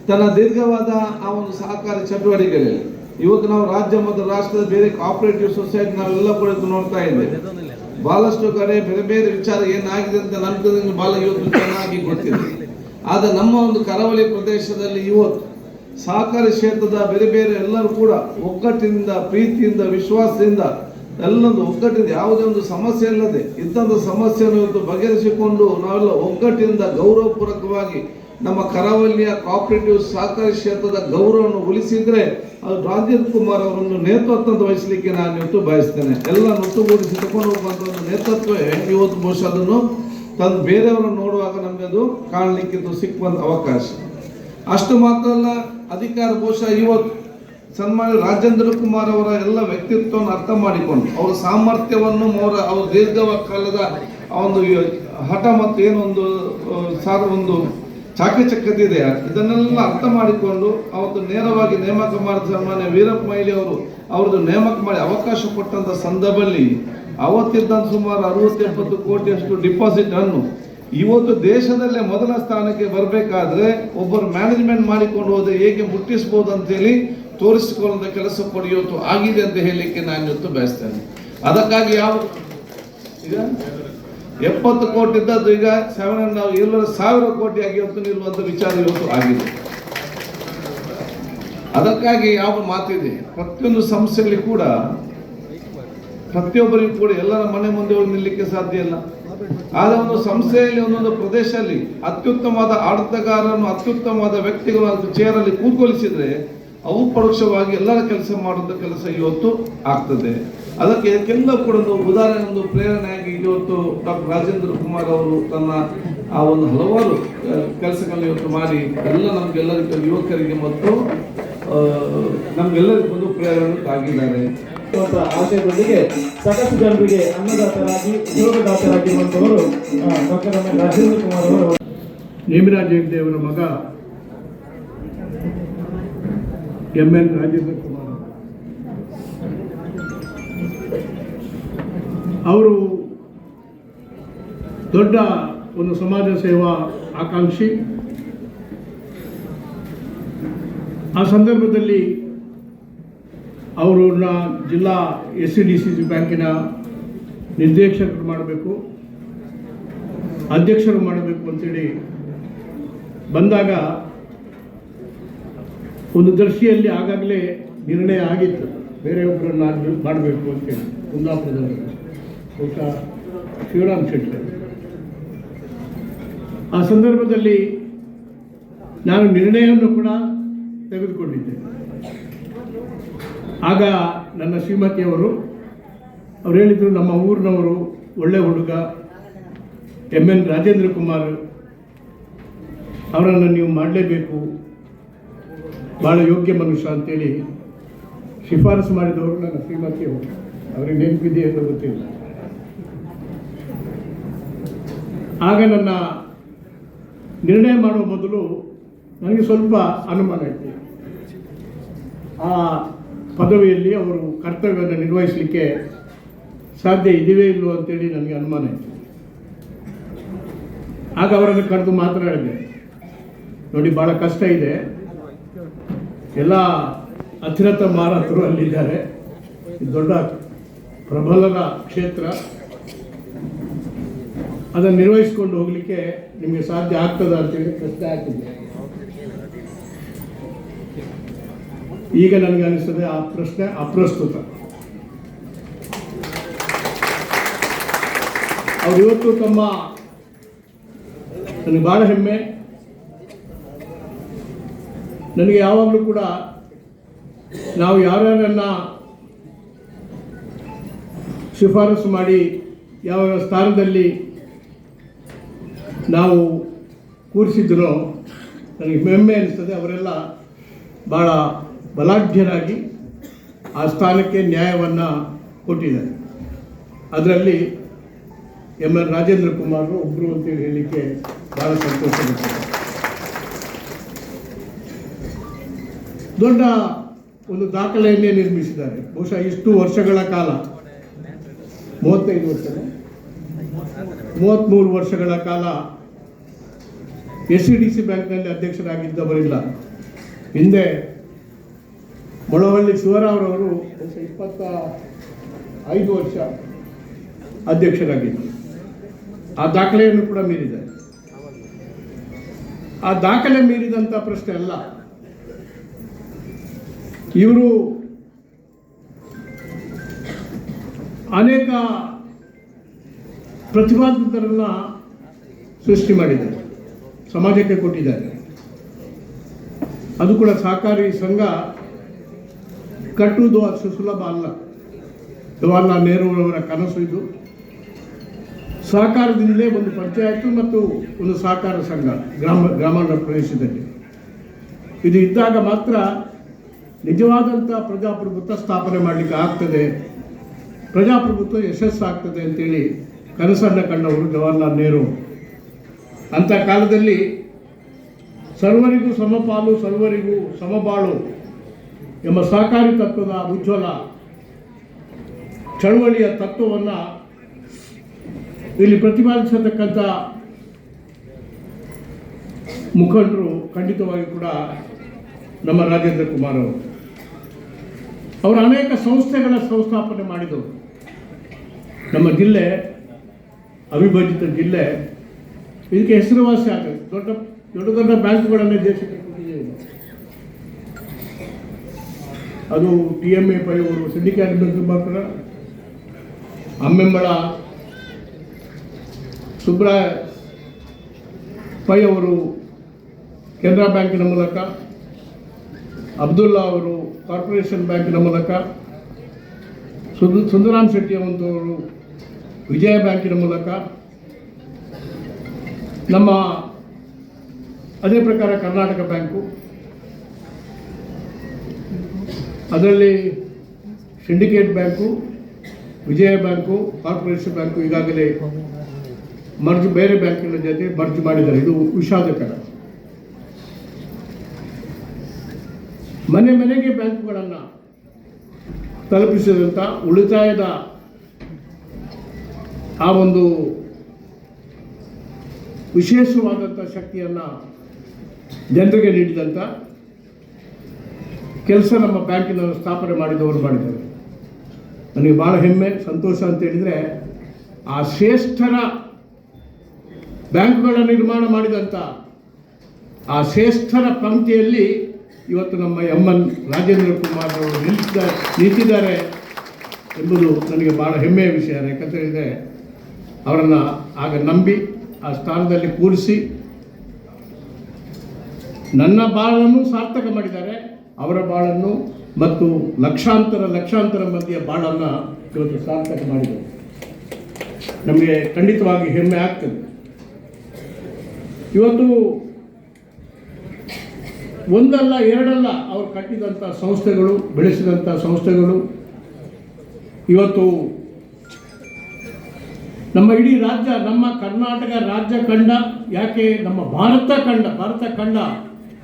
ತನ್ನ ದೀರ್ಘವಾದ ಆ ಒಂದು ಸಹಕಾರಿ ಚಟುವಟಿಕೆಗಳಲ್ಲಿ ಇವತ್ತು ನಾವು ರಾಜ್ಯ ಮತ್ತು ರಾಷ್ಟ್ರದ ಬೇರೆ ಕೋಆಪರೇಟಿವ್ ಸೊಸೈಟಿ ನಾವೆಲ್ಲ ಕುರಿತು ನೋಡ್ತಾ ಇದ್ದೇವೆ. ಬಹಳಷ್ಟು ಕಡೆ ಬೇರೆ ಬೇರೆ ವಿಚಾರ ಏನಾಗಿದೆ ಅಂತ ನಮ್ಗೆ ಬಹಳ ಇವತ್ತು ಚೆನ್ನಾಗಿ ಗೊತ್ತಿದೆ. ಆದರೆ ನಮ್ಮ ಒಂದು ಕರಾವಳಿ ಪ್ರದೇಶದಲ್ಲಿ ಇವತ್ತು ಸಹಕಾರಿ ಕ್ಷೇತ್ರದ ಬೇರೆ ಬೇರೆ ಎಲ್ಲರೂ ಕೂಡ ಒಗ್ಗಟ್ಟಿನಿಂದ, ಪ್ರೀತಿಯಿಂದ, ವಿಶ್ವಾಸದಿಂದ ಎಲ್ಲೊಂದು ಒಗ್ಗಟ್ಟಿಂದ ಯಾವುದೇ ಒಂದು ಸಮಸ್ಯೆ ಇಲ್ಲದೆ ಇದ್ದಂಥ ಸಮಸ್ಯೆಯನ್ನು ಇವತ್ತು ಬಗೆಹರಿಸಿಕೊಂಡು ನಾವೆಲ್ಲ ಒಗ್ಗಟ್ಟಿನಿಂದ ಗೌರವಪೂರ್ವಕವಾಗಿ ನಮ್ಮ ಕರಾವಳಿಯ ಕೋಆಪರೇಟಿವ್ ಸಹಕಾರಿ ಕ್ಷೇತ್ರದ ಗೌರವವನ್ನು ಉಳಿಸಿದ್ರೆ ಅದು ರಾಜೇಂದ್ರ ಕುಮಾರ್ ಅವರನ್ನು ನೇತೃತ್ವ ವಹಿಸಲಿಕ್ಕೆ ನಾನು ಇವತ್ತು ಬಯಸ್ತೇನೆ. ಎಲ್ಲ ಒಟ್ಟುಗೂಡಿಸಿ ತಗೊಂಡು ಹೋಗುವಂಥ ಒಂದು ನೇತೃತ್ವ ಇವತ್ತು ಬಹುಶಃ ಅದನ್ನು ತಂದು ಬೇರೆಯವರನ್ನು ನೋಡುವಾಗ ನಮಗೆ ಅದು ಕಾಣಲಿಕ್ಕೆ ಸಿಕ್ಕುವಂಥ ಅವಕಾಶ. ಅಷ್ಟು ಮಾತ್ರ ಅಲ್ಲ, ಅಧಿಕಾರ ಬಹುಶಃ ಇವತ್ತು ಸನ್ಮಾನ್ಯ ರಾಜೇಂದ್ರ ಕುಮಾರ್ ಅವರ ಎಲ್ಲ ವ್ಯಕ್ತಿತ್ವವನ್ನು ಅರ್ಥ ಮಾಡಿಕೊಂಡು ಅವರ ಸಾಮರ್ಥ್ಯವನ್ನು ಅವರ ದೀರ್ಘಕಾಲದ ಒಂದು ಹಠ ಮತ್ತು ಏನೊಂದು ಒಂದು ಚಾಕಚಕ್ಯತೆ ಇದೆ, ಇದನ್ನೆಲ್ಲ ಅರ್ಥ ಮಾಡಿಕೊಂಡು ಅವತ್ತು ನೇರವಾಗಿ ನೇಮಕ ಮಾಡಿದ ಸನ್ಮಾನ್ಯ ವೀರಪ್ಪ ಮೊಯ್ಲಿ ಅವರು ಅವ್ರದ್ದು ನೇಮಕ ಮಾಡಿ ಅವಕಾಶ ಕೊಟ್ಟಂಥ ಸಂದರ್ಭದಲ್ಲಿ ಅವತ್ತಿದ್ದಂಥ ಸುಮಾರು 60-70 ಕೋಟಿಯಷ್ಟು ಡಿಪಾಸಿಟ್ ಅನ್ನು ಇವತ್ತು ದೇಶದಲ್ಲೇ ಮೊದಲ ಸ್ಥಾನಕ್ಕೆ ಬರಬೇಕಾದ್ರೆ ಒಬ್ಬರು ಮ್ಯಾನೇಜ್ಮೆಂಟ್ ಮಾಡಿಕೊಂಡು ಹೋದ್ರೆ ಹೇಗೆ ಮುಟ್ಟಿಸ್ಬೋದು ಅಂತೇಳಿ ತೋರಿಸಿಕೊಳ್ಳುವಂಥ ಕೆಲಸ ಕೂಡ ಇವತ್ತು ಆಗಿದೆ ಅಂತ ಹೇಳಲಿಕ್ಕೆ ನಾನು ಇವತ್ತು ಬಯಸ್ತೇನೆ. ಅದಕ್ಕಾಗಿ ಯಾವ ಈಗ 70 ಕೋಟಿ ಇದ್ದದ್ದು ಈಗ 7,000 ಕೋಟಿ ಆಗಿ ಇವತ್ತು ನಿಲ್ಲುವಂಥ ವಿಚಾರ ಇವತ್ತು ಆಗಿದೆ. ಅದಕ್ಕಾಗಿ ಯಾವ ಮಾತಿದೆ, ಪ್ರತಿಯೊಂದು ಸಂಸ್ಥೆಯಲ್ಲಿ ಕೂಡ ಪ್ರತಿಯೊಬ್ಬರಿಗೂ ಕೂಡ ಎಲ್ಲರ ಮನೆ ಮುಂದೆ ಹೋಗಿ ನಿಲ್ಲಕ್ಕೆ ಸಾಧ್ಯ ಇಲ್ಲ. ಆದರೆ ಒಂದು ಸಂಸ್ಥೆಯಲ್ಲಿ ಒಂದೊಂದು ಪ್ರದೇಶದಲ್ಲಿ ಅತ್ಯುತ್ತಮವಾದ ಆಡಳಿತಗಾರರನ್ನು, ಅತ್ಯುತ್ತಮವಾದ ವ್ಯಕ್ತಿಗಳು ಚೇರಲ್ಲಿ ಕೂತ್ಕೊಳಿಸಿದ್ರೆ ಅವು ಪರೋಕ್ಷವಾಗಿ ಎಲ್ಲರ ಕೆಲಸ ಮಾಡುವಂಥ ಕೆಲಸ ಇವತ್ತು ಆಗ್ತದೆ. ಅದಕ್ಕೆ ಎಲ್ಲ ಕೂಡ ಒಂದು ಉದಾಹರಣೆ, ಒಂದು ಪ್ರೇರಣೆಯಾಗಿ ಇವತ್ತು ಡಾಕ್ಟರ್ ರಾಜೇಂದ್ರ ಕುಮಾರ್ ಅವರು ತನ್ನ ಆ ಒಂದು ಹಲವಾರು ಕೆಲಸಗಳನ್ನು ಇವತ್ತು ಮಾಡಿ ಎಲ್ಲ ನಮಗೆಲ್ಲರಿಗೂ ಯುವಕರಿಗೆ ಮತ್ತು ನಮಗೆಲ್ಲರಿಗೂ ಒಂದು ಪ್ರೇರಣೆ ಆಗಿದ್ದಾರೆ. ಆಶಯದೊಂದಿಗೆ ಸಾಕಷ್ಟು ಜನರಿಗೆ ಅನ್ನದಾತರಾಗಿ ಉದ್ಯೋಗದಾತರಾಗಿರುವಂತವರು ಡಾಕ್ಟರ್ ರಾಜೇಂದ್ರ ಕುಮಾರ್ ಅವರು. ನೇಮಿರಾಜ್ ಹೆಗ್ಡೆ ಅವರ ಮಗ MN ರಾಜೇಂದ್ರ ಕುಮಾರ್ ಅವರು ದೊಡ್ಡ ಒಂದು ಸಮಾಜ ಸೇವಾ ಆಕಾಂಕ್ಷಿ. ಆ ಸಂದರ್ಭದಲ್ಲಿ ಅವರನ್ನ ಜಿಲ್ಲಾ SCDCC ಬ್ಯಾಂಕಿನ ನಿರ್ದೇಶಕರು ಮಾಡಬೇಕು, ಅಧ್ಯಕ್ಷರು ಮಾಡಬೇಕು ಅಂತೇಳಿ ಬಂದಾಗ ಒಂದು ದರ್ಶಿಯಲ್ಲಿ ಆಗಾಗಲೇ ನಿರ್ಣಯ ಆಗಿತ್ತು ಬೇರೆಯೊಬ್ಬರನ್ನ ಮಾಡಬೇಕು ಅಂತೇಳಿ. ಕುಂದಾಪುರದಲ್ಲಿ ಬಹುಶಃ ಶಿವರಾಮ್ ಶೆಟ್ಟಿ. ಆ ಸಂದರ್ಭದಲ್ಲಿ ನಾನು ನಿರ್ಣಯವನ್ನು ಕೂಡ ತೆಗೆದುಕೊಂಡಿದ್ದೆ. ಆಗ ನನ್ನ ಶ್ರೀಮತಿಯವರು ಅವ್ರು ಹೇಳಿದರು, ನಮ್ಮ ಊರಿನವರು ಒಳ್ಳೆ ಹುಡುಗ MN ರಾಜೇಂದ್ರ ಕುಮಾರ್ ಅವರನ್ನು ನೀವು ಮಾಡಲೇಬೇಕು, ಭಾಳ ಯೋಗ್ಯ ಮನುಷ್ಯ ಅಂತೇಳಿ ಶಿಫಾರಸು ಮಾಡಿದವರು ನನ್ನ ಶ್ರೀಮತಿಯವರು. ಅವರಿಗೆ ನೆನಪಿದೆ ಅಂತ ಗೊತ್ತಿಲ್ಲ. ಆಗ ನನ್ನ ನಿರ್ಣಯ ಮಾಡುವ ಮೊದಲು ನನಗೆ ಸ್ವಲ್ಪ ಅನುಮಾನ ಇತ್ತು. ಆ ಪದವಿಯಲ್ಲಿ ಅವರು ಕರ್ತವ್ಯವನ್ನು ನಿರ್ವಹಿಸಲಿಕ್ಕೆ ಸಾಧ್ಯ ಇದೆಯೇ ಇಲ್ಲವೋ ಅಂತೇಳಿ ನನಗೆ ಅನುಮಾನ ಇತ್ತು. ಆಗ ಅವರನ್ನು ಕರೆದು ಮಾತನಾಡಿದೆ, ನೋಡಿ ಭಾಳ ಕಷ್ಟ ಇದೆ, ಎಲ್ಲ ಅತಿರಥ ಮಾರಾಟರು ಅಲ್ಲಿದ್ದಾರೆ, ದೊಡ್ಡ ಪ್ರಬಲರ ಕ್ಷೇತ್ರ, ಅದನ್ನು ನಿರ್ವಹಿಸಿಕೊಂಡು ಹೋಗಲಿಕ್ಕೆ ನಿಮಗೆ ಸಾಧ್ಯ ಆಗ್ತದ ಅಂತೇಳಿ ಪ್ರಶ್ನೆ ಹಾಕಿದ್ದೆ. ಈಗ ನನಗೆ ಅನಿಸ್ತದೆ ಆ ಪ್ರಶ್ನೆ ಅಪ್ರಸ್ತುತ. ಅವರು ಇವತ್ತು ತಮ್ಮ, ನನಗೆ ಭಾಳ ಹೆಮ್ಮೆ, ನನಗೆ ಯಾವಾಗಲೂ ಕೂಡ ನಾವು ಯಾರ್ಯಾರನ್ನ ಶಿಫಾರಸು ಮಾಡಿ ಯಾವ ಸ್ಥಾನದಲ್ಲಿ ನಾವು ಕೂರಿಸಿದ್ರೋ ನನಗೆ ಹೆಮ್ಮೆ ಅನಿಸ್ತದೆ. ಅವರೆಲ್ಲ ಭಾಳ ಬಲಾಢ್ಯರಾಗಿ ಆ ಸ್ಥಾನಕ್ಕೆ ನ್ಯಾಯವನ್ನು ಕೊಟ್ಟಿದ್ದಾರೆ. ಅದರಲ್ಲಿ MN ರಾಜೇಂದ್ರ ಕುಮಾರ್ ಒಬ್ಬರು ಅಂತೇಳಿ ಹೇಳಲಿಕ್ಕೆ ಭಾಳ ಸಂತೋಷ ಇರ್ತದೆ. ದೊಡ್ಡ ಒಂದು ದಾಖಲೆಯನ್ನೇ ನಿರ್ಮಿಸಿದ್ದಾರೆ. ಬಹುಶಃ ಇಷ್ಟು ವರ್ಷಗಳ ಕಾಲ, 35 ವರ್ಷ 33 ವರ್ಷಗಳ ಕಾಲ SCDC ಬ್ಯಾಂಕ್ನಲ್ಲಿ ಅಧ್ಯಕ್ಷರಾಗಿದ್ದವರಿಲ್ಲ. ಹಿಂದೆ ಮೊಳವಳ್ಳಿ ಶಿವರಾಮರವರು 25 ವರ್ಷ ಅಧ್ಯಕ್ಷರಾಗಿದ್ದರು. ಆ ದಾಖಲೆಯನ್ನು ಕೂಡ ಮೀರಿದ್ದಾರೆ. ಆ ದಾಖಲೆ ಮೀರಿದಂಥ ಪ್ರಶ್ನೆ ಅಲ್ಲ. ಇವರು ಅನೇಕ ಪ್ರತಿಭಾವಂತರನ್ನು ಸೃಷ್ಟಿ ಮಾಡಿದ್ದಾರೆ, ಸಮಾಜಕ್ಕೆ ಕೊಟ್ಟಿದ್ದಾರೆ. ಅದು ಕೂಡ ಸಹಕಾರಿ ಸಂಘ ಕಟ್ಟುವುದು ಅಷ್ಟು ಸುಲಭ ಅಲ್ಲ. ಜವಾಹರ್ಲಾಲ್ ನೆಹರು ಅವರ ಕನಸು ಇದು. ಸಹಕಾರದಿಂದಲೇ ಒಂದು ಪಂಚಾಯತ್ ಮತ್ತು ಒಂದು ಸಹಕಾರ ಸಂಘ ಗ್ರಾಮಾಂತರ ಪ್ರದೇಶದಲ್ಲಿ ಇದು ಇದ್ದಾಗ ಮಾತ್ರ ನಿಜವಾದಂಥ ಪ್ರಜಾಪ್ರಭುತ್ವ ಸ್ಥಾಪನೆ ಮಾಡಲಿಕ್ಕೆ ಆಗ್ತದೆ, ಪ್ರಜಾಪ್ರಭುತ್ವ ಯಶಸ್ಸಾಗ್ತದೆ ಅಂತೇಳಿ ಕನಸನ್ನು ಕಂಡವರು ಜವಾಹರ್ಲಾಲ್ ನೆಹರು. ಅಂಥ ಕಾಲದಲ್ಲಿ ಸರ್ವರಿಗೂ ಸಮಪಾಲು, ಸರ್ವರಿಗೂ ಸಮಬಾಳು ಎಂಬ ಸಹಕಾರಿ ತತ್ವದ ಉಜ್ವಲ ಚಳವಳಿಯ ತತ್ವವನ್ನು ಇಲ್ಲಿ ಪ್ರತಿಪಾದಿಸತಕ್ಕಂಥ ಮುಖಂಡರು ಖಂಡಿತವಾಗಿ ಕೂಡ ನಮ್ಮ ರಾಜೇಂದ್ರ ಕುಮಾರ್ ಅವರು ಅನೇಕ ಸಂಸ್ಥೆಗಳ ಸಂಸ್ಥಾಪನೆ ಮಾಡಿದವರು. ನಮ್ಮ ಜಿಲ್ಲೆ ಅವಿಭಜಿತ ಜಿಲ್ಲೆ, ಇದಕ್ಕೆ ಹೆಸರುವಾಸಿ ಆಗುತ್ತೆ. ದೊಡ್ಡ ದೊಡ್ಡ ದೊಡ್ಡ ಬ್ಯಾಂಕ್ಗಳನ್ನೇ ದೇಶಕ್ಕೆ ಕೊಟ್ಟಿದ್ದೇವೆ. ಅದು TMA ಪೈ ಅವರು ಸಿಂಡಿಕೇಟ್ ಬ್ಯಾಂಕ್ ಮಾತ್ರ, ಅಮ್ಮೆಂಬಳ ಸುಬ್ರಾಯ ಪೈ ಅವರು ಕೆನರಾ ಬ್ಯಾಂಕಿನ ಮೂಲಕ, ಅಬ್ದುಲ್ಲಾ ಅವರು ಕಾರ್ಪೊರೇಷನ್ ಬ್ಯಾಂಕಿನ ಮೂಲಕ, ಸುಂದರಾಮ್ ಶೆಟ್ಟಿ ಅವರು ವಿಜಯ ಬ್ಯಾಂಕಿನ ಮೂಲಕ, ನಮ್ಮ ಅದೇ ಪ್ರಕಾರ ಕರ್ನಾಟಕ ಬ್ಯಾಂಕು, ಅದರಲ್ಲಿ ಸಿಂಡಿಕೇಟ್ ಬ್ಯಾಂಕು, ವಿಜಯ ಬ್ಯಾಂಕು, ಕಾರ್ಪೊರೇಷನ್ ಬ್ಯಾಂಕು ಈಗಾಗಲೇ ಬೇರೆ ಬ್ಯಾಂಕಿನ ಜೊತೆ ಮರ್ಜ್ ಮಾಡಿದ್ದಾರೆ. ಇದು ವಿಷಾದಕರ. ಮನೆ ಮನೆಗೆ ಬ್ಯಾಂಕುಗಳನ್ನು ತಲುಪಿಸಿದಂಥ ಉಳಿತಾಯದ ಆ ಒಂದು ವಿಶೇಷವಾದಂಥ ಶಕ್ತಿಯನ್ನು ಜನರಿಗೆ ನೀಡಿದಂಥ ಕೆಲಸ ನಮ್ಮ ಬ್ಯಾಂಕಿನ ಸ್ಥಾಪನೆ ಮಾಡಿದವರು ಮಾಡಿದ್ದಾರೆ. ನನಗೆ ಭಾಳ ಹೆಮ್ಮೆ, ಸಂತೋಷ ಅಂತ ಹೇಳಿದರೆ, ಆ ಶ್ರೇಷ್ಠರ ಬ್ಯಾಂಕ್ಗಳ ನಿರ್ಮಾಣ ಮಾಡಿದಂಥ ಆ ಶ್ರೇಷ್ಠರ ಪಂಕ್ತಿಯಲ್ಲಿ ಇವತ್ತು ನಮ್ಮ MN ರಾಜೇಂದ್ರ ಕುಮಾರ್ ಅವರು ನಿಂತಿದ್ದಾರೆ ಎಂಬುದು ನನಗೆ ಭಾಳ ಹೆಮ್ಮೆಯ ವಿಷಯ. ಯಾಕಂತ ಹೇಳಿದರೆ ಅವರನ್ನು ಆಗ ನಂಬಿ ಆ ಸ್ಥಾನದಲ್ಲಿ ಕೂರಿಸಿ ನನ್ನ ಬಾಳನ್ನು ಸಾರ್ಥಕ ಮಾಡಿದ್ದಾರೆ. ಅವರ ಬಾಳನ್ನು ಮತ್ತು ಲಕ್ಷಾಂತರ ಮಂದಿಯ ಬಾಳನ್ನು ಇವತ್ತು ಸಾರ್ಥಕ ಮಾಡಿದ್ದಾರೆ. ನಮಗೆ ಖಂಡಿತವಾಗಿ ಹೆಮ್ಮೆ ಆಗ್ತದೆ. ಇವತ್ತು ಒಂದಲ್ಲ ಎರಡಲ್ಲ ಅವರು ಕಟ್ಟಿದಂಥ ಸಂಸ್ಥೆಗಳು, ಬೆಳೆಸಿದಂಥ ಸಂಸ್ಥೆಗಳು ಇವತ್ತು ನಮ್ಮ ಇಡೀ ರಾಜ್ಯ, ನಮ್ಮ ಕರ್ನಾಟಕ ರಾಜ್ಯ ಕಂಡ, ಯಾಕೆ ನಮ್ಮ ಭಾರತ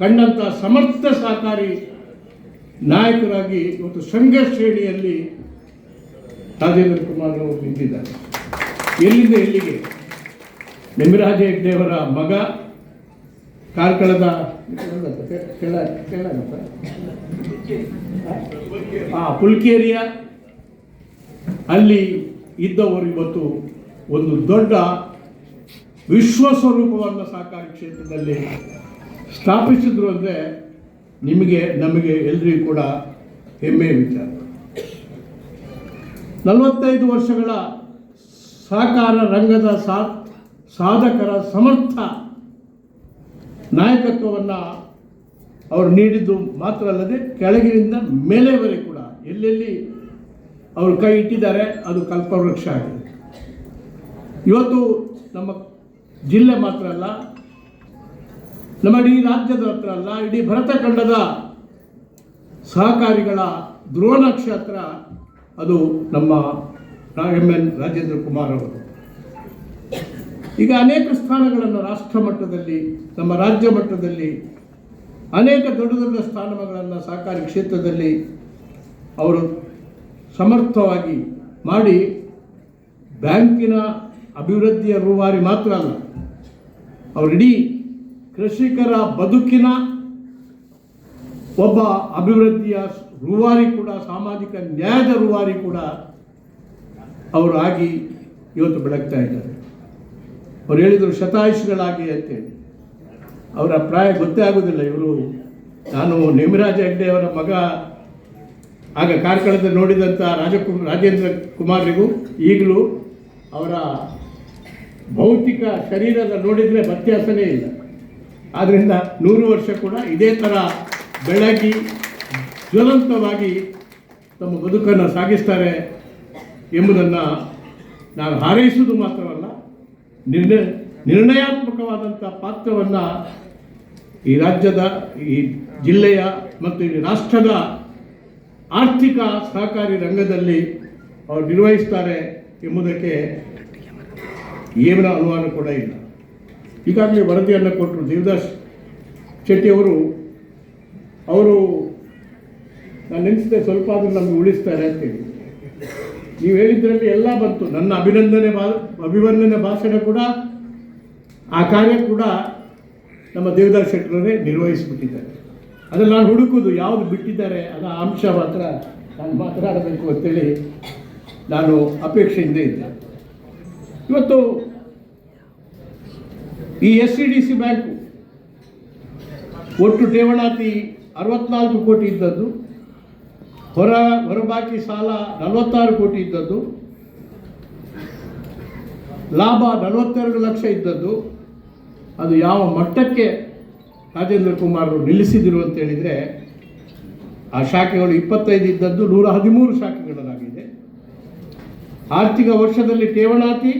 ಕಂಡಂಥ ಸಮರ್ಥ ಸಹಕಾರಿ ನಾಯಕರಾಗಿ ಇವತ್ತು ಸಂಘ ಶ್ರೇಣಿಯಲ್ಲಿ ರಾಜೇಂದ್ರ ಕುಮಾರ್ ಅವರು ನಿಂತಿದ್ದಾರೆ. ಎಲ್ಲಿಂದ ಎಲ್ಲಿಗೆ? ನೆಮಿರಾಜ ಹೆಗ್ಡೆಯವರ ಮಗ ಕಾರ್ಕಳದ ಪುಲ್ಕೇರಿಯ ಅಲ್ಲಿ ಇದ್ದವರು ಇವತ್ತು ಒಂದು ದೊಡ್ಡ ವಿಶ್ವಸ್ವರೂಪವನ್ನು ಸಹಕಾರಿ ಕ್ಷೇತ್ರದಲ್ಲಿ ಸ್ಥಾಪಿಸಿದ್ರು ಅಂದರೆ ನಮಗೆ ಎಲ್ರಿಗೂ ಕೂಡ ಹೆಮ್ಮೆಯ ವಿಚಾರ. 45 ವರ್ಷಗಳ ಸಹಕಾರ ರಂಗದ ಸಾಧಕರ ಸಮರ್ಥ ನಾಯಕತ್ವವನ್ನು ಅವರು ನೀಡಿದ್ದು ಮಾತ್ರ ಅಲ್ಲದೆ ಕೆಳಗಿನಿಂದ ಮೇಲೆವರೆಗೆ ಕೂಡ ಎಲ್ಲೆಲ್ಲಿ ಅವರು ಕೈ ಇಟ್ಟಿದ್ದಾರೆ ಅದು ಕಲ್ಪವೃಕ್ಷ ಆಗಿದೆ. ಇವತ್ತು ನಮ್ಮ ಜಿಲ್ಲೆ ಮಾತ್ರ ಅಲ್ಲ, ನಮ್ಮ ಇಡೀ ರಾಜ್ಯದ ಹತ್ರ ಅಲ್ಲ, ಇಡೀ ಭರತ ಖಂಡದ ಸಹಕಾರಿಗಳ ಧ್ರುವ ನಕ್ಷತ್ರ ಅದು ನಮ್ಮ MN ರಾಜೇಂದ್ರ ಕುಮಾರ್ ಅವರು. ಈಗ ಅನೇಕ ಸ್ಥಾನಗಳನ್ನು ರಾಷ್ಟ್ರ ಮಟ್ಟದಲ್ಲಿ, ನಮ್ಮ ರಾಜ್ಯ ಮಟ್ಟದಲ್ಲಿ ಅನೇಕ ದೊಡ್ಡ ದೊಡ್ಡ ಸ್ಥಾನಗಳನ್ನು ಸಹಕಾರಿ ಕ್ಷೇತ್ರದಲ್ಲಿ ಅವರು ಸಮರ್ಥವಾಗಿ ಮಾಡಿ ಬ್ಯಾಂಕಿನ ಅಭಿವೃದ್ಧಿಯ ರೂವಾರಿ ಮಾತ್ರ ಅಲ್ಲ, ಅವರಿಡೀ ಕೃಷಿಕರ ಬದುಕಿನ ಒಬ್ಬ ಅಭಿವೃದ್ಧಿಯ ರೂವಾರಿ ಕೂಡ, ಸಾಮಾಜಿಕ ನ್ಯಾಯದ ರೂವಾರಿ ಕೂಡ ಅವರು ಆಗಿ ಇವತ್ತು ಬೆಳಗ್ತಾ ಇದ್ದಾರೆ. ಅವ್ರು ಹೇಳಿದರು ಶತಾಯುಷಿಗಳಾಗಿ ಅಂತೇಳಿ. ಅವರ ಪ್ರಾಯ ಗೊತ್ತೇ ಆಗೋದಿಲ್ಲ. ಇವರು, ನಾನು ನೇಮಿರಾಜ ಹೆಗ್ಡೆ ಅವರ ಮಗ ಆಗ ಕಾರ್ಕಳದಲ್ಲಿ ನೋಡಿದಂಥ ರಾಜೇಂದ್ರ ಕುಮಾರ್ರಿಗೂ ಈಗಲೂ ಅವರ ಭೌತಿಕ ಶರೀರದ ನೋಡಿದರೆ ವ್ಯತ್ಯಾಸವೇ ಇಲ್ಲ. ಆದ್ದರಿಂದ 100 ವರ್ಷ ಕೂಡ ಇದೇ ಥರ ಬೆಳಗಿ ಜ್ವಲಂತವಾಗಿ ತಮ್ಮ ಬದುಕನ್ನು ಸಾಗಿಸ್ತಾರೆ ಎಂಬುದನ್ನು ನಾನು ಹಾರೈಸುವುದು ಮಾತ್ರವಲ್ಲ, ನಿರ್ಣಯಾತ್ಮಕವಾದಂಥ ಪಾತ್ರವನ್ನು ಈ ರಾಜ್ಯದ, ಈ ಜಿಲ್ಲೆಯ ಮತ್ತು ಈ ರಾಷ್ಟ್ರದ ಆರ್ಥಿಕ ಸಹಕಾರಿ ರಂಗದಲ್ಲಿ ಅವರು ನಿರ್ವಹಿಸ್ತಾರೆ ಎಂಬುದಕ್ಕೆ ಏನು ಅನುಮಾನ ಕೂಡ ಇಲ್ಲ. ಈಗಾಗಲೇ ವರದಿಯನ್ನು ಕೊಟ್ಟರು ದೇವದಾಸ್ ಶೆಟ್ಟಿ ಅವರು ನಾನು ನೆನೆಸಿದೆ ಸ್ವಲ್ಪ ಆದರೂ ನಮಗೆ ಉಳಿಸ್ತಾರೆ ಅಂತೇಳಿ. ನೀವು ಹೇಳಿದ್ರಲ್ಲಿ ಎಲ್ಲ ಬಂತು. ನನ್ನ ಅಭಿವಂದನೆ ಭಾಷಣ ಕೂಡ, ಆ ಕಾರ್ಯ ಕೂಡ ನಮ್ಮ ದೇವದಾಸ್ ಶೆಟ್ಟರೇ ನಿರ್ವಹಿಸಿಬಿಟ್ಟಿದ್ದಾರೆ. ಅದನ್ನು ನಾನು ಹುಡುಕೋದು ಯಾವುದು ಬಿಟ್ಟಿದ್ದಾರೆ ಅದರ ಅಂಶ ಮಾತ್ರ ನಾನು ಮಾತನಾಡಬೇಕು ಅಂತೇಳಿ ನಾನು ಅಪೇಕ್ಷೆಯಿಂದ ಇದ್ದೆ. ಇವತ್ತು ಈ SCDC ಬ್ಯಾಂಕು ಒಟ್ಟು ಠೇವಣಾತಿ 64 ಕೋಟಿ ಇದ್ದದ್ದು, ಹೊರಬಾಕಿ ಸಾಲ 46 ಕೋಟಿ ಇದ್ದದ್ದು, ಲಾಭ 42 ಲಕ್ಷ ಇದ್ದದ್ದು. ಅದು ಯಾವ ಮಟ್ಟಕ್ಕೆ ರಾಜೇಂದ್ರ ಕುಮಾರ್ ನಿಲ್ಲಿಸಿದರು ಅಂತ ಹೇಳಿದರೆ, ಆ ಶಾಖೆಗಳು 25 ಇದ್ದದ್ದು 113 ಶಾಖೆಗಳಾಗಿದೆ. ಆರ್ಥಿಕ ವರ್ಷದಲ್ಲಿ ಠೇವಣಾತಿ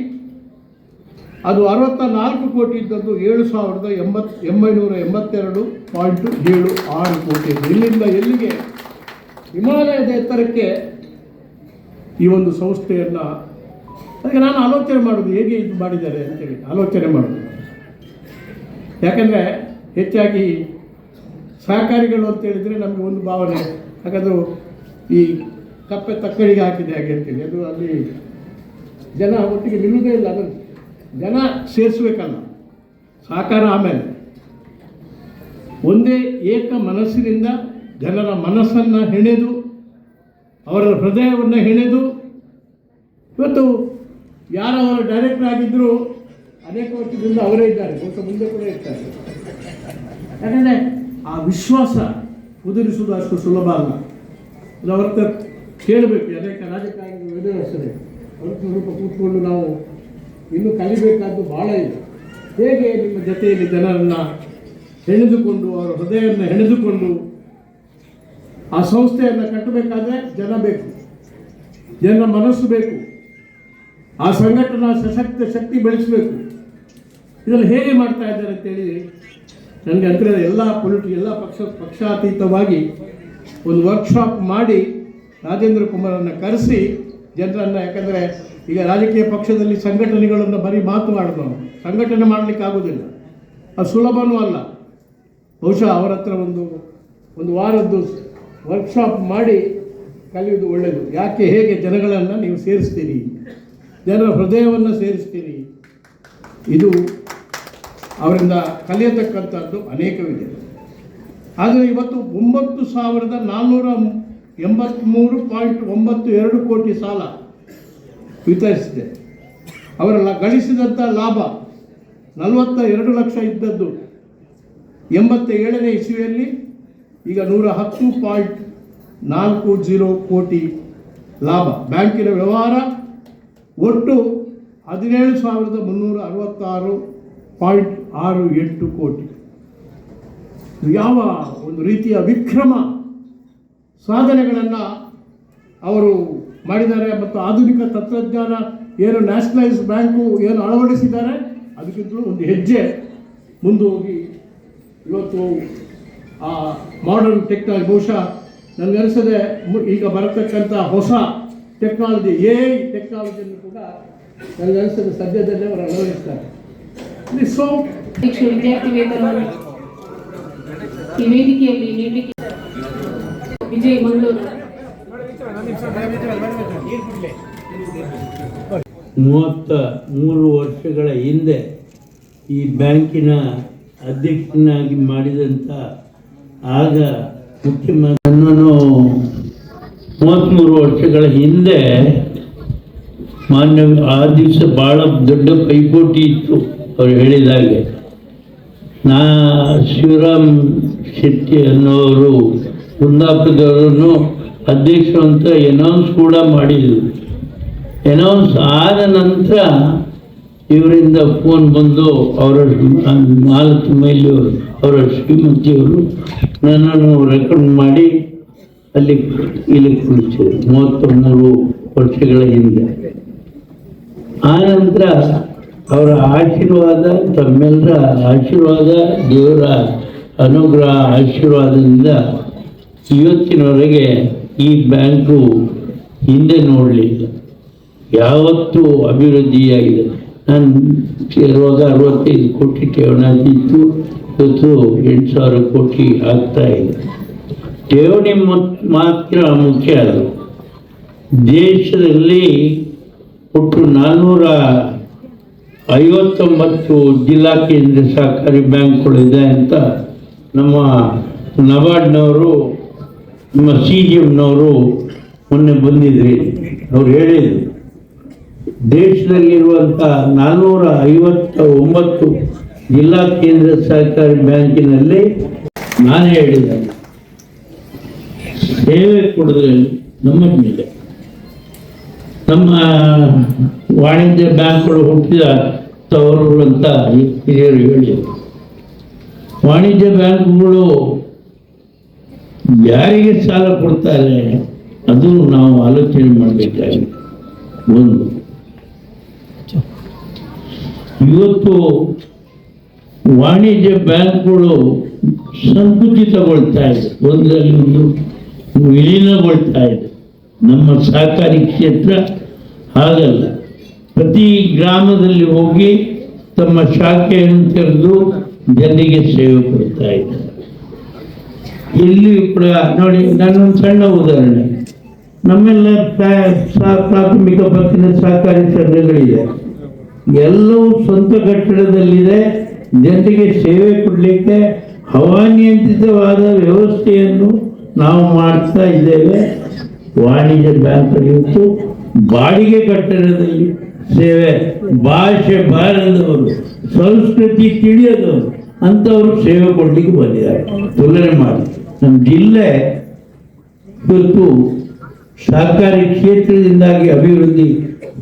ಅದು 64 ಕೋಟಿ ಇದ್ದದ್ದು 7,982.76 ಕೋಟಿ. ಇಲ್ಲಿಂದ ಎಲ್ಲಿಗೆ? ಹಿಮಾಲಯದ ಎತ್ತರಕ್ಕೆ ಈ ಒಂದು ಸಂಸ್ಥೆಯನ್ನು. ಅದಕ್ಕೆ ನಾನು ಆಲೋಚನೆ ಮಾಡೋದು, ಹೇಗೆ ಇದು ಮಾಡಿದ್ದಾರೆ ಅಂತೇಳಿ ಆಲೋಚನೆ ಮಾಡೋದು. ಯಾಕಂದರೆ ಹೆಚ್ಚಾಗಿ ಸಹಕಾರಿಗಳು ಅಂತ ಹೇಳಿದರೆ ನಮಗೆ ಒಂದು ಭಾವನೆ, ಯಾಕಂದ್ರೆ ಈ ಕಪ್ಪೆ ತಕ್ಕಡಿಗೆ ಹಾಕಿದೆ ಹಾಗೆ ಅಂತೇಳಿ. ಅದು ಅಲ್ಲಿ ಜನ ಒಟ್ಟಿಗೆ ನಿಲ್ಲುವುದೇ ಇಲ್ಲ. ಅದನ್ನು ಜನ ಸೇರಿಸ್ಬೇಕಲ್ಲ, ಸಹಕಾರ ಆಮೇಲೆ. ಒಂದೇ ಏಕ ಮನಸ್ಸಿನಿಂದ ಜನರ ಮನಸ್ಸನ್ನು ಹೆಣೆದು, ಅವರ ಹೃದಯವನ್ನು ಹೆಣೆದು, ಇವತ್ತು ಯಾರವರ ಡೈರೆಕ್ಟರ್ ಆಗಿದ್ದರೂ ಅನೇಕ ವರ್ಷದಿಂದ ಅವರೇ ಇದ್ದಾರೆ, ಬಹುಶಃ ಮುಂದೆ ಕೂಡ ಇರ್ತಾರೆ. ಯಾಕಂದರೆ ಆ ವಿಶ್ವಾಸ ಕುದುರಿಸುವುದು ಅಷ್ಟು ಸುಲಭ ಅಲ್ಲ. ಅದು ಅವ್ರ ಹತ್ರ ಕೇಳಬೇಕು. ಅನೇಕ ರಾಜಕಾರಣಿಗಳು ಎದುರಿಸ್ತದೆ. ಅವ್ರ ಸ್ವಲ್ಪ ಕೂತ್ಕೊಂಡು ನಾವು ಇನ್ನೂ ಕಲಿಬೇಕಾದ್ದು ಭಾಳ ಇದೆ. ಹೇಗೆ ನಿಮ್ಮ ಜೊತೆಯಲ್ಲಿ ಜನರನ್ನು ಹೆಣೆದುಕೊಂಡು, ಅವರ ಹೃದಯವನ್ನು ಹೆಣೆದುಕೊಂಡು ಆ ಸಂಸ್ಥೆಯನ್ನು ಕಟ್ಟಬೇಕಾದ್ರೆ ಜನ ಬೇಕು, ಜನರ ಮನಸ್ಸು ಬೇಕು, ಆ ಸಂಘಟನಾ ಸಶಕ್ತ ಶಕ್ತಿ ಬೆಳೆಸಬೇಕು. ಇದನ್ನು ಹೇಗೆ ಮಾಡ್ತಾ ಇದ್ದಾರೆ ಅಂತೇಳಿ ನನಗೆ ಅಂದರೆ ಎಲ್ಲ ಪಕ್ಷಾತೀತವಾಗಿ ಒಂದು ವರ್ಕ್ಶಾಪ್ ಮಾಡಿ ರಾಜೇಂದ್ರ ಕುಮಾರನ್ನು ಕರೆಸಿ ಜನರನ್ನು, ಯಾಕಂದರೆ ಈಗ ರಾಜಕೀಯ ಪಕ್ಷದಲ್ಲಿ ಸಂಘಟನೆಗಳನ್ನು ಬರೀ ಮಾತು ಮಾಡೋದು, ಸಂಘಟನೆ ಮಾಡಲಿಕ್ಕೆ ಆಗೋದಿಲ್ಲ, ಅದು ಸುಲಭವೂ ಅಲ್ಲ. ಬಹುಶಃ ಅವರ ಹತ್ರ ಒಂದು ವಾರದ್ದು ವರ್ಕ್ಶಾಪ್ ಮಾಡಿ ಕಲಿಯುವುದು ಒಳ್ಳೆಯದು. ಯಾಕೆ, ಹೇಗೆ ಜನಗಳನ್ನು ನೀವು ಸೇರಿಸ್ತೀರಿ, ಜನರ ಹೃದಯವನ್ನು ಸೇರಿಸ್ತೀರಿ, ಇದು ಅವರಿಂದ ಕಲಿಯತಕ್ಕಂಥದ್ದು ಅನೇಕವಿದೆ. ಆದರೆ ಇವತ್ತು 9,483.92 ಕೋಟಿ ಸಾಲ ವಿತರಿಸಿದೆ. ಅವರೆಲ್ಲ ಗಳಿಸಿದಂಥ ಲಾಭ 42 ಲಕ್ಷ ಇದ್ದದ್ದು 87ನೇ ಇಸ್ವಿಯಲ್ಲಿ ಈಗ 110.40 ಕೋಟಿ ಲಾಭ. ಬ್ಯಾಂಕಿನ ವ್ಯವಹಾರ ಒಟ್ಟು 17,366.68 ಕೋಟಿ. ಯಾವ ಒಂದು ರೀತಿಯ ವಿಕ್ರಮ ಸಾಧನೆಗಳನ್ನು ಅವರು ಮಾಡಿದ್ದಾರೆ. ಮತ್ತು ಆಧುನಿಕ ತಂತ್ರಜ್ಞಾನ ಏನು ನ್ಯಾಷನಲೈಸ್ ಬ್ಯಾಂಕು ಏನು ಅಳವಡಿಸಿದ್ದಾರೆ, ಅದಕ್ಕಿಂತಲೂ ಒಂದು ಹೆಜ್ಜೆ ಮುಂದೆ ಹೋಗಿ ಇವತ್ತು ಆ ಮಾಡರ್ನ್ ಟೆಕ್ನಾಲಜಿ, ಬಹುಶಃ ನನಗನ್ನಿಸದೆ ಈಗ ಬರತಕ್ಕಂಥ ಹೊಸ ಟೆಕ್ನಾಲಜಿ, AI ಟೆಕ್ನಾಲಜಿಯನ್ನು ಕೂಡ ನನಗನ್ನಿಸದೆ ಸದ್ಯದಲ್ಲೇ ಅವರು ಅಳವಡಿಸ್ತಾರೆ. ವಿದ್ಯಾರ್ಥಿ ವೇತನವನ್ನು ಈ ವೇದಿಕೆಯಲ್ಲಿ ನೀಡಲಿಕ್ಕೆ ವಿಜಯ್ ಮಂಗಳೂರು. 33 ವರ್ಷಗಳ ಹಿಂದೆ ಈ ಬ್ಯಾಂಕಿನ ಅಧ್ಯಕ್ಷನಾಗಿ ಮಾಡಿದಂಥ ಆಗ ಮುಖ್ಯಮಂತ್ರಿ ನನ್ನನ್ನು 33 ವರ್ಷಗಳ ಹಿಂದೆ ಮಾನ್ಯ ಆ ದಿವಸ ಭಾಳ ದೊಡ್ಡ ಪೈಪೋಟಿ ಇತ್ತು ಅವ್ರು ಹೇಳಿದಾಗೆ. ಶಿವರಾಮ್ ಶೆಟ್ಟಿ ಅನ್ನೋರು ಕುಂದಾಪುರದವರನ್ನು ಅಧ್ಯಕ್ಷರು ಅಂತ ಅನೌನ್ಸ್ ಕೂಡ ಮಾಡಿದರು. ಅನೌನ್ಸ್ ಆದ ನಂತರ ಇವರಿಂದ ಫೋನ್ ಬಂದು ಅವರ 4 ಮೈಲಿಯವರು ಅವರ ಶ್ರೀಮತಿಯವರು ನನ್ನನ್ನು ರೆಕಾರ್ಡ್ ಮಾಡಿ ಅಲ್ಲಿ ಇಲ್ಲಿ ಕುಳಿಸಿದರು 33 ವರ್ಷಗಳ ಹಿಂದೆ. ಆ ನಂತರ ಅವರ ಆಶೀರ್ವಾದ, ತಮ್ಮೆಲ್ಲರ ಆಶೀರ್ವಾದ, ದೇವರ ಅನುಗ್ರಹ ಆಶೀರ್ವಾದದಿಂದ ಇವತ್ತಿನವರೆಗೆ ಈ ಬ್ಯಾಂಕು ಹಿಂದೆ ನೋಡಲಿಲ್ಲ, ಯಾವತ್ತೂ ಅಭಿವೃದ್ಧಿಯಾಗಿದೆ. ನಾನು ಸೇರುವಾಗ 65 ಕೋಟಿ ಠೇವಣಿ ಇತ್ತು, ಇವತ್ತು 8,000 ಕೋಟಿ ಆಗ್ತಾ ಇದೆ. ಠೇವಣಿ ಮಾತ್ರ ಮುಖ್ಯ ಅಲ್ಲ, ದೇಶದಲ್ಲಿ ಒಟ್ಟು 459 ಜಿಲ್ಲಾ ಕೇಂದ್ರ ಸಹಕಾರಿ ಬ್ಯಾಂಕ್ಗಳಿದೆ ಅಂತ ನಮ್ಮ ನಬಾರ್ಡ್ನವರು, ನಮ್ಮ CGMನವರು ಮೊನ್ನೆ ಬಂದಿದ್ರಿ, ಅವ್ರು ಹೇಳಿದರು ದೇಶದಲ್ಲಿರುವಂಥ 459 ಜಿಲ್ಲಾ ಕೇಂದ್ರ ಸಹಕಾರಿ ಬ್ಯಾಂಕಿನಲ್ಲಿ ನಾನು ಹೇಳಿದೆ ಸೇವೆ ಕೊಡೋದ್ರಲ್ಲಿ ನಮ್ಮ ಮೇಲೆ ನಮ್ಮ ವಾಣಿಜ್ಯ ಬ್ಯಾಂಕ್ಗಳು ಹುಟ್ಟಿದ ತವರು ಅಂತ ಹಿರಿಯರು ಹೇಳಿದರು. ವಾಣಿಜ್ಯ ಬ್ಯಾಂಕ್ಗಳು ಯಾರಿಗೆ ಸಾಲ ಕೊಡ್ತಾರೆ ಅದು ನಾವು ಆಲೋಚನೆ ಮಾಡಬೇಕಾಗಿದೆ. ಒಂದು ಇವತ್ತು ವಾಣಿಜ್ಯ ಬ್ಯಾಂಕ್ಗಳು ಸಂಕುಚಿತಗೊಳ್ತಾ ಇದೆ, ಒಂದರಲ್ಲಿ ಒಂದು ವಿಲೀನಗೊಳ್ತಾ ಇದೆ. ನಮ್ಮ ಸಹಕಾರಿ ಕ್ಷೇತ್ರ ಹಾಗಲ್ಲ, ಪ್ರತಿ ಗ್ರಾಮದಲ್ಲಿ ಹೋಗಿ ತಮ್ಮ ಶಾಖೆಯನ್ನು ತೆರೆದು ಜನರಿಗೆ ಸೇವೆ ಕೊಡ್ತಾ ಇದ್ದಾರೆ. ಎಲ್ಲಿಯೂ ಕೂಡ ನೋಡಿ, ನಾನೊಂದು ಸಣ್ಣ ಉದಾಹರಣೆ, ನಮ್ಮೆಲ್ಲ ಪ್ರಾಥಮಿಕ ಪತ್ತಿನ ಸಹಕಾರಿ ಸಂಘಗಳಿದೆ, ಎಲ್ಲವೂ ಸ್ವಂತ ಕಟ್ಟಡದಲ್ಲಿದೆ. ಜನರಿಗೆ ಸೇವೆ ಕೊಡಲಿಕ್ಕೆ ಹವಾನಿಯಂತ್ರಿತವಾದ ವ್ಯವಸ್ಥೆಯನ್ನು ನಾವು ಮಾಡ್ತಾ ಇದ್ದೇವೆ. ವಾಣಿಜ್ಯ ಬ್ಯಾಂಕ್ ಇವತ್ತು ಬಾಡಿಗೆ ಕಟ್ಟಡದಲ್ಲಿ ಸೇವೆ, ಭಾಷೆ ಬಾರದವರು, ಸಂಸ್ಕೃತಿ ತಿಳಿಯದವರು ಅಂಥವರು ಸೇವೆ ಕೊಡಲಿಕ್ಕೆ ಬಂದಿದ್ದಾರೆ. ತುಲನೆ ಮಾಡಿ ನಮ್ಮ ಜಿಲ್ಲೆ ಇವತ್ತು ಸಹಕಾರಿ ಕ್ಷೇತ್ರದಿಂದಾಗಿ ಅಭಿವೃದ್ಧಿ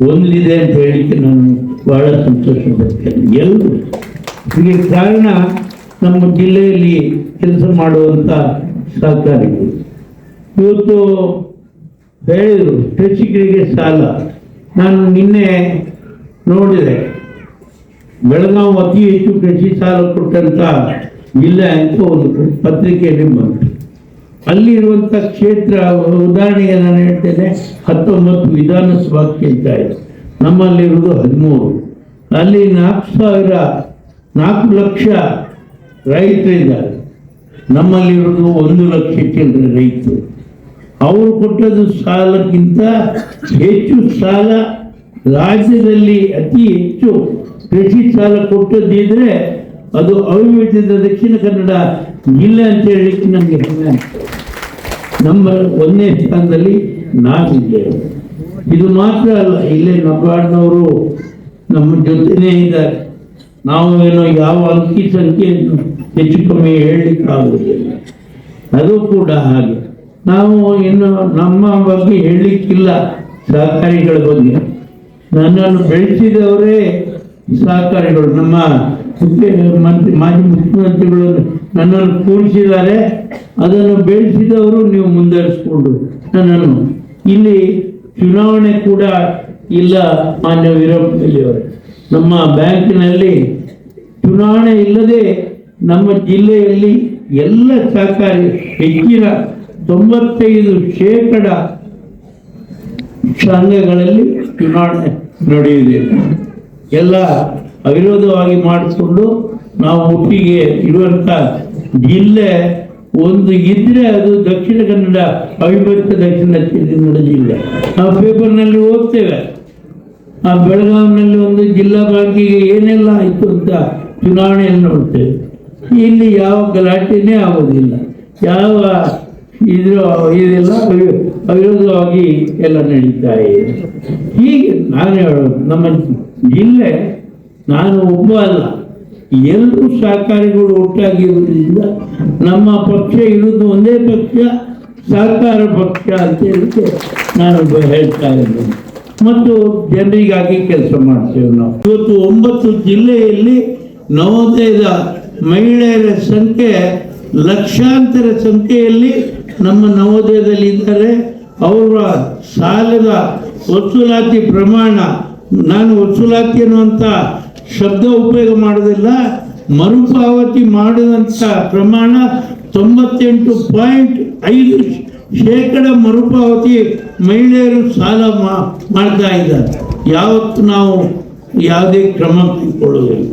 ಹೊಂದಿದೆ ಅಂತ ಹೇಳಲಿಕ್ಕೆ ನಾನು ಬಹಳ ಸಂತೋಷ ಪಡ್ತೇನೆ. ಎಲ್ಲರೂ ಇದಕ್ಕೆ ಕಾರಣ ನಮ್ಮ ಜಿಲ್ಲೆಯಲ್ಲಿ ಕೆಲಸ ಮಾಡುವಂಥ ಸಹಕಾರಿಗಳು. ಇವತ್ತು ಹೇಳಿದರು ಕೃಷಿಕರಿಗೆ ಸಾಲ. ನಾನು ನಿನ್ನೆ ನೋಡಿದೆ, ಬೆಳಗಾವಿ ಅತಿ ಹೆಚ್ಚು ಕೃಷಿ ಸಾಲ ಕೊಟ್ಟಂತ ಜಿಲ್ಲೆ ಅಂತ ಒಂದು ಪತ್ರಿಕೆಯಲ್ಲಿ ಬಂತು. ಅಲ್ಲಿರುವಂಥ ಕ್ಷೇತ್ರ ಉದಾಹರಣೆಗೆ ನಾನು ಹೇಳ್ತೇನೆ, 19 ವಿಧಾನಸಭಾ ಕ್ಷೇತ್ರ ಇದೆ, ನಮ್ಮಲ್ಲಿರುವುದು 13. ಅಲ್ಲಿ 4 ಲಕ್ಷ ರೈತರಿದ್ದಾರೆ, ನಮ್ಮಲ್ಲಿರುವುದು 1 ಲಕ್ಷ ಚಿಲ್ಲರೆ ರೈತರು. ಅವರು ಕೊಟ್ಟದ್ದು ಸಾಲಕ್ಕಿಂತ ಹೆಚ್ಚು ಸಾಲ ರಾಜ್ಯದಲ್ಲಿ ಅತಿ ಹೆಚ್ಚು ಕೃಷಿ ಸಾಲ ಕೊಟ್ಟದ್ದಿದ್ರೆ ಅದು ಅವಿಭಜಿತ ದಕ್ಷಿಣ ಕನ್ನಡ ಜಿಲ್ಲೆ ಅಂತ ಹೇಳಲಿಕ್ಕೆ ನಮಗೆ ಹೆಮ್ಮೆ. ನಮ್ಮ 1ನೇ ಸ್ಥಾನದಲ್ಲಿ ನಾವಿದ್ದೇವೆ. ಇದು ಮಾತ್ರ ಅಲ್ಲ, ಇಲ್ಲೇ ನಬಾರ್ಡ್ನವರು ನಮ್ಮ ಜೊತೆನೇ ಇದ್ದಾರೆ. ನಾವು ಏನೋ ಯಾವ ಅಂಕಿ ಸಂಖ್ಯೆಯನ್ನು ಹೆಚ್ಚು ಕಮ್ಮಿ ಹೇಳಲಿಕ್ಕಾಗುವುದಿಲ್ಲ. ಅದು ಕೂಡ ಹಾಗೆ. ನಾವು ಇನ್ನು ನಮ್ಮ ಬಗ್ಗೆ ಹೇಳಲಿಕ್ಕಿಲ್ಲ, ಸಹಕಾರಿಗಳ ಬಗ್ಗೆ. ನನ್ನನ್ನು ಬೆಳೆಸಿದವರೇ ಸಹಕಾರಿಗಳು. ನಮ್ಮ ಮಾಜಿ ಮುಖ್ಯಮಂತ್ರಿಗಳು ನನ್ನನ್ನು ಕೂರಿಸಿದ್ದಾರೆ, ಅದನ್ನು ಬೆಳೆಸಿದವರು ನೀವು ಮುಂದುವರಿಸಿಕೊಂಡು ನನ್ನನ್ನು. ಇಲ್ಲಿ ಚುನಾವಣೆ ಕೂಡ ಇಲ್ಲ ಮಾನ್ಯ ವೀರಪ್ಪನವರೇ. ನಮ್ಮ ಬ್ಯಾಂಕಿನಲ್ಲಿ ಚುನಾವಣೆ ಇಲ್ಲದೆ ನಮ್ಮ ಜಿಲ್ಲೆಯಲ್ಲಿ ಎಲ್ಲ ಸಹಕಾರಿ ಹೆಚ್ಚಿನ 95% ಸಂಘಗಳಲ್ಲಿ ಚುನಾವಣೆ ನಡೆಯುವುದಿಲ್ಲ. ಎಲ್ಲ ಅವಿರೋಧವಾಗಿ ಮಾಡಿಕೊಂಡು ನಾವು ಒಟ್ಟಿಗೆ ಇರುವಂಥ ಜಿಲ್ಲೆ ಒಂದು ಇದ್ರೆ ಅದು ದಕ್ಷಿಣ ಕನ್ನಡ ಅವಿಭಜಿತ ದಕ್ಷಿಣ ಕನ್ನಡ ಜಿಲ್ಲೆ. ನಾವು ಪೇಪರ್ನಲ್ಲಿ ಓದ್ತೇವೆ, ಆ ಬೆಳಗಾವಿನಲ್ಲಿ ಒಂದು ಜಿಲ್ಲಾ ಬ್ಯಾಂಕಿಗೆ ಏನೆಲ್ಲ ಆಯಿತು ಅಂತ ಚುನಾವಣೆಯಲ್ಲಿ ನೋಡ್ತೇವೆ. ಇಲ್ಲಿ ಯಾವ ಗಲಾಟೆನೇ ಆಗೋದಿಲ್ಲ, ಯಾವ ಇದೆಲ್ಲ ಅವಿರೋಧವಾಗಿ ಎಲ್ಲ ನಡೀತಾ ಇದೆ. ಹೀಗೆ ನಾನು ಹೇಳೋದು, ನಮ್ಮ ಜಿಲ್ಲೆ ನಾನು ಒಬ್ಬ ಅಲ್ಲ, ಎಲ್ಲರೂ ಸಹಕಾರಿಗಳು ಒಟ್ಟಾಗಿರುವುದರಿಂದ ನಮ್ಮ ಪಕ್ಷ ಇರುವುದು ಒಂದೇ ಪಕ್ಷ, ಸಹಕಾರ ಪಕ್ಷ ಅಂತ ಹೇಳಿಕ್ಕೆ ನಾನು ಹೇಳ್ತಾ ಇದ್ದೇನೆ. ಮತ್ತು ಜನರಿಗಾಗಿ ಕೆಲಸ ಮಾಡ್ತೇವೆ ನಾವು. ಇವತ್ತು 9 ಜಿಲ್ಲೆಯಲ್ಲಿ ನವೋದಯದ ಮಹಿಳೆಯರ ಸಂಖ್ಯೆ ಲಕ್ಷಾಂತರ ಸಂಖ್ಯೆಯಲ್ಲಿ ನಮ್ಮ ನವೋದಯದಲ್ಲಿ ಇದ್ದಾರೆ. ಅವರ ಸಾಲದ ವಸೂಲಾತಿ ಪ್ರಮಾಣ, ನಾನು ವಸೂಲಾತಿ ಅನ್ನುವಂಥ ಶಬ್ದ ಉಪಯೋಗ ಮಾಡೋದಿಲ್ಲ, ಮರುಪಾವತಿ ಮಾಡಿದಂಥ ಪ್ರಮಾಣ 98.5% ಮರುಪಾವತಿ ಮಹಿಳೆಯರು ಸಾಲ ಮಾಡ್ತಾ ಇದ್ದಾರೆ. ಯಾವತ್ತು ನಾವು ಯಾವುದೇ ಕ್ರಮ ಕೈಗೊಳ್ಳೋದಿಲ್ಲ.